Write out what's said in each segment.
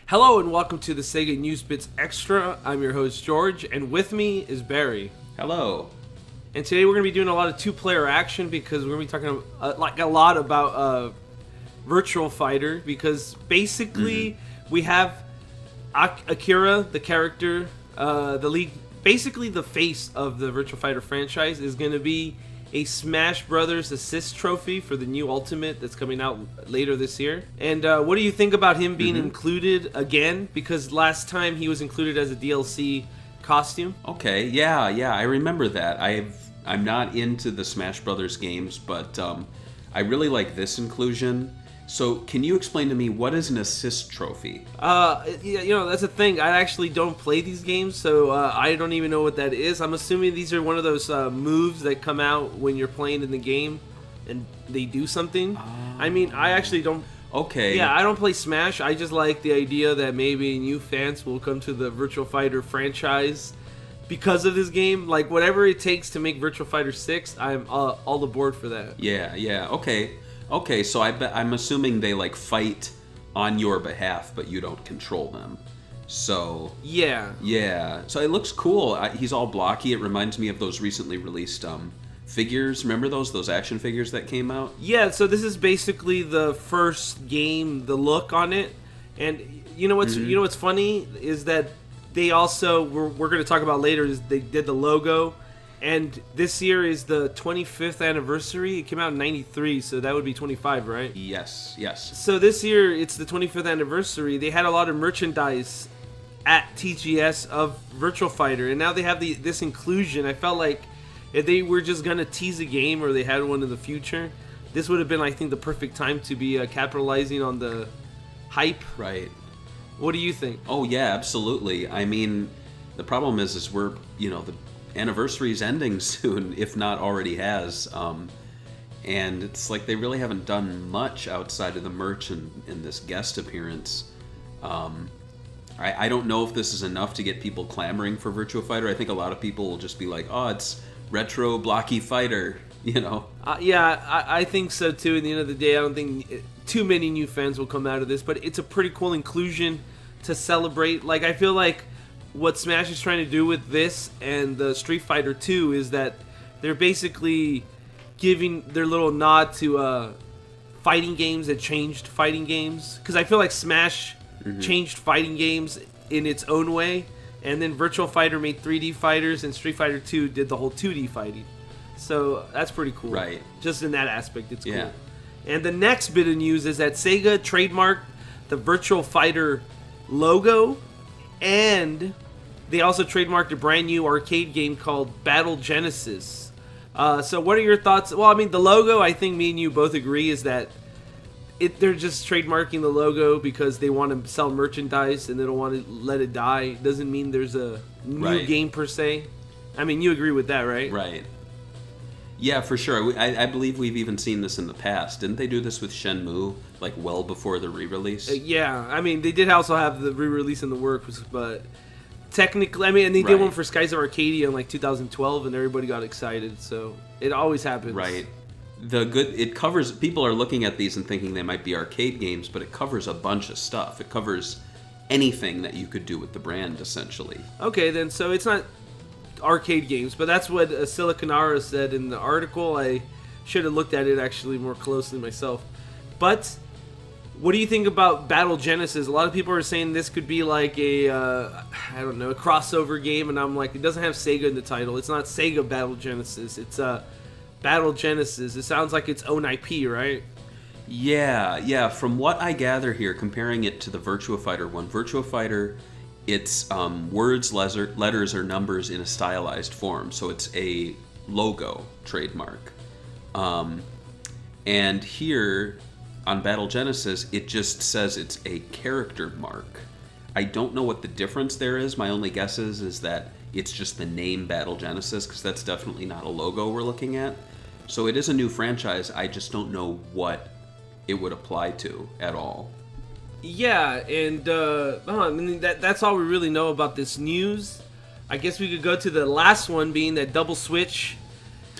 Hello and welcome to the SEGA News Bits Extra. I'm your host George, and with me is Barry. Hello. And today we're going to be doing a lot of two-player action because we're going to be talking a lot about Virtua Fighter. Because basically we have Akira, the character, the lead, basically the face of the Virtua Fighter franchise, is going to be a Smash Brothers Assist Trophy for the new Ultimate that's coming out later this year. And what do you think about him being included again? Because last time he was included as a DLC costume. Okay, yeah, I remember that. I'm not into the Smash Brothers games, but I really like this inclusion. So, can you explain to me what is an assist trophy? That's a thing. I actually don't play these games, so I don't even know what that is. I'm assuming these are one of those moves that come out when you're playing in the game and they do something. I mean, I actually don't... Okay. Yeah, I don't play Smash. I just like the idea that maybe new fans will come to the Virtua Fighter franchise because of this game. Like, whatever it takes to make Virtua Fighter 6, I'm all aboard for that. Yeah, okay, so I'm assuming they like fight on your behalf, but you don't control them. So yeah. So it looks cool. He's all blocky. It reminds me of those recently released figures. Remember those action figures that came out? Yeah. So this is basically the first game, the look on it, and you know what's funny is that they also we're going to talk about later is they did the logo. And this year is the 25th anniversary. It came out in 93, so that would be 25, right? Yes. So this year, it's the 25th anniversary. They had a lot of merchandise at TGS of Virtua Fighter, and now they have this inclusion. I felt like if they were just going to tease a game or they had one in the future, this would have been, I think, the perfect time to be capitalizing on the hype. Right. What do you think? Oh, yeah, absolutely. I mean, the problem is we're, the anniversary's ending soon, if not already has, and it's like they really haven't done much outside of the merch and this guest appearance. I don't know if this is enough to get people clamoring for Virtua Fighter. I think a lot of people will just be like, oh, it's retro blocky fighter, I think so too. At the end of the day, I don't think too many new fans will come out of this, but it's a pretty cool inclusion to celebrate. Like, I feel like what Smash is trying to do with this and the Street Fighter 2 is that they're basically giving their little nod to fighting games that changed fighting games. Because I feel like Smash changed fighting games in its own way, and then Virtua Fighter made 3D fighters, and Street Fighter 2 did the whole 2D fighting. So that's pretty cool. Right. Just in that aspect, it's yeah. cool. And the next bit of news is that SEGA trademarked the Virtua Fighter logo, and they also trademarked a brand new arcade game called Battle Genesis. So what are your thoughts? Well, I mean, the logo, I think me and you both agree, is that they're just trademarking the logo because they want to sell merchandise and they don't want to let it die. It doesn't mean there's a new game per se. I mean, you agree with that, right? Right. Yeah, for sure. I believe we've even seen this in the past. Didn't they do this with Shenmue, like, well before the re-release? Yeah, I mean, they did also have the re-release in the works, but technically, I mean, and they did one for Skies of Arcadia in like 2012, and everybody got excited. So it always happens. Right. It covers. People are looking at these and thinking they might be arcade games, but it covers a bunch of stuff. It covers anything that you could do with the brand, essentially. Okay, then, so it's not arcade games, but that's what Siliconara said in the article. I should have looked at it actually more closely myself. But what do you think about Battle Genesis? A lot of people are saying this could be like a crossover game, and I'm like, it doesn't have Sega in the title. It's not Sega Battle Genesis. It's Battle Genesis. It sounds like its own IP, right? Yeah. From what I gather here, comparing it to the Virtua Fighter one, Virtua Fighter, it's words, letters, or numbers in a stylized form. So it's a logo trademark. And here on Battle Genesis, it just says it's a character mark. I don't know what the difference there is. My only guess is that it's just the name Battle Genesis, because that's definitely not a logo we're looking at. So it is a new franchise. I just don't know what it would apply to at all. Yeah, and that's all we really know about this news. I guess we could go to the last one, being that Double Switch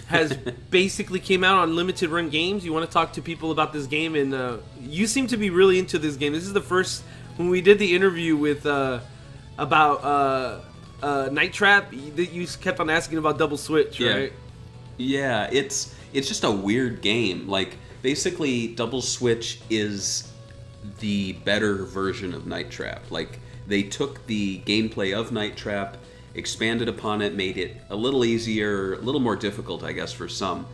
has basically came out on limited run games. You want to talk to people about this game, and you seem to be really into this game. This is the first when we did the interview with about Night Trap, you kept on asking about Double Switch, right? Yeah, it's just a weird game. Like, basically, Double Switch is the better version of Night Trap. Like, they took the gameplay of Night Trap, expanded upon it, made it a little easier, a little more difficult, I guess, for some,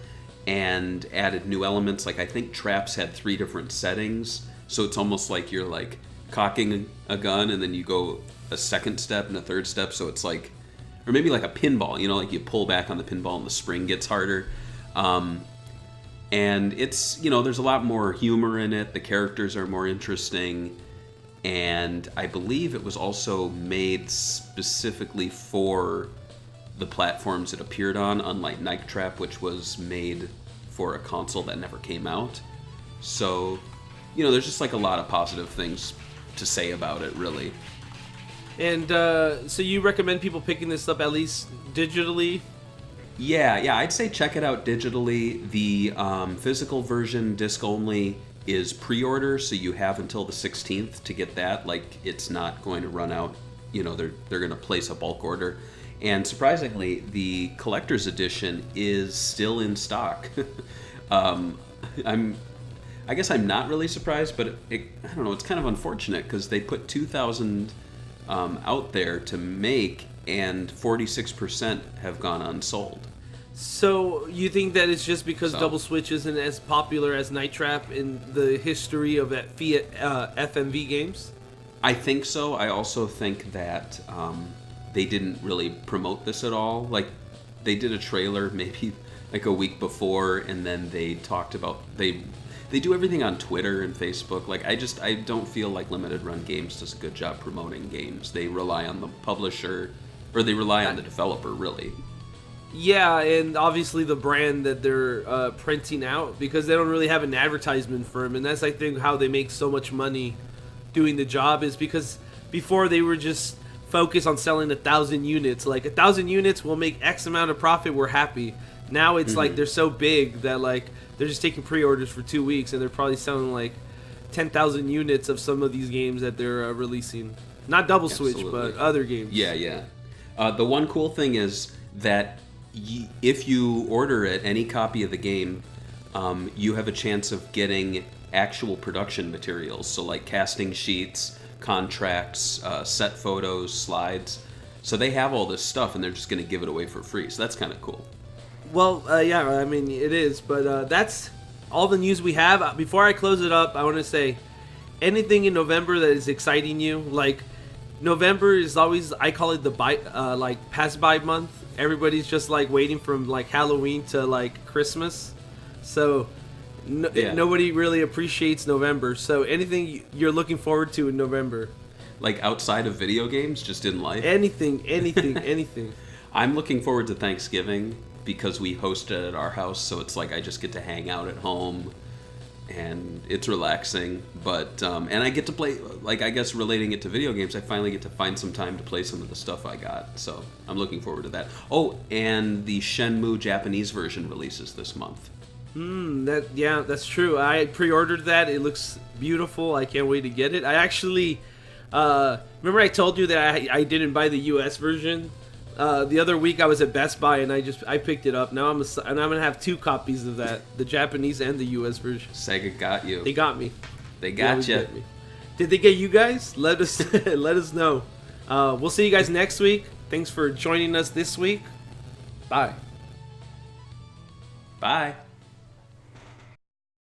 and added new elements. Like, I think traps had 3 different settings, so it's almost like you're, like, cocking a gun, and then you go a second step and a third step, so it's like, or maybe like a pinball, you know, like you pull back on the pinball and the spring gets harder. And it's, you know, there's a lot more humor in it, the characters are more interesting, and I believe it was also made specifically for the platforms it appeared on, unlike Night Trap, which was made for a console that never came out. So, you know, there's just like a lot of positive things to say about it, really. And so you recommend people picking this up at least digitally? Yeah, I'd say check it out digitally. The physical version, disc only, is pre-order, so you have until the 16th to get that. Like, it's not going to run out. You know, they're going to place a bulk order. And surprisingly, the collector's edition is still in stock. I guess I'm not really surprised, but I don't know, it's kind of unfortunate because they put 2,000 out there to make, and 46% have gone unsold. So you think that it's just because Double Switch isn't as popular as Night Trap in the history of FMV games? I think so. I also think that they didn't really promote this at all. Like, they did a trailer maybe like a week before, and then they talked about they do everything on Twitter and Facebook. Like, I don't feel like Limited Run Games does a good job promoting games. They rely on the publisher, or they rely on the developer, really. Yeah, and obviously the brand that they're printing out, because they don't really have an advertisement for them, and that's, I think, how they make so much money doing the job, is because before they were just focused on selling 1,000 units. Like, 1,000 units will make X amount of profit, we're happy. Now it's like they're so big that, like, they're just taking pre-orders for 2 weeks, and they're probably selling like 10,000 units of some of these games that they're releasing. Not Double Switch, but other games. Yeah. The one cool thing is that if you order it, any copy of the game, you have a chance of getting actual production materials. So, like, casting sheets, contracts, set photos, slides. So they have all this stuff, and they're just going to give it away for free. So that's kind of cool. Well, yeah, I mean, it is, but that's all the news we have. Before I close it up, I want to say, anything in November that is exciting you, like, November is always, I call it the pass-by month. Everybody's just, like, waiting from, like, Halloween to, like, Christmas, so nobody really appreciates November. So anything you're looking forward to in November? Like, outside of video games, just in life? Anything. I'm looking forward to Thanksgiving, because we host it at our house, so it's like I just get to hang out at home, and it's relaxing. But and I get to play, like, I guess relating it to video games, I finally get to find some time to play some of the stuff I got, so I'm looking forward to that. Oh, and the Shenmue Japanese version releases this month. That's true. I pre-ordered that. It looks beautiful. I can't wait to get it. I actually remember I told you that I didn't buy the US version. The other week I was at Best Buy and I picked it up. Now I'm gonna have 2 copies of that, the Japanese and the US version. Sega got you. They got me. They got you. Did they get you guys? Let us let us know. We'll see you guys next week. Thanks for joining us this week. Bye. Bye.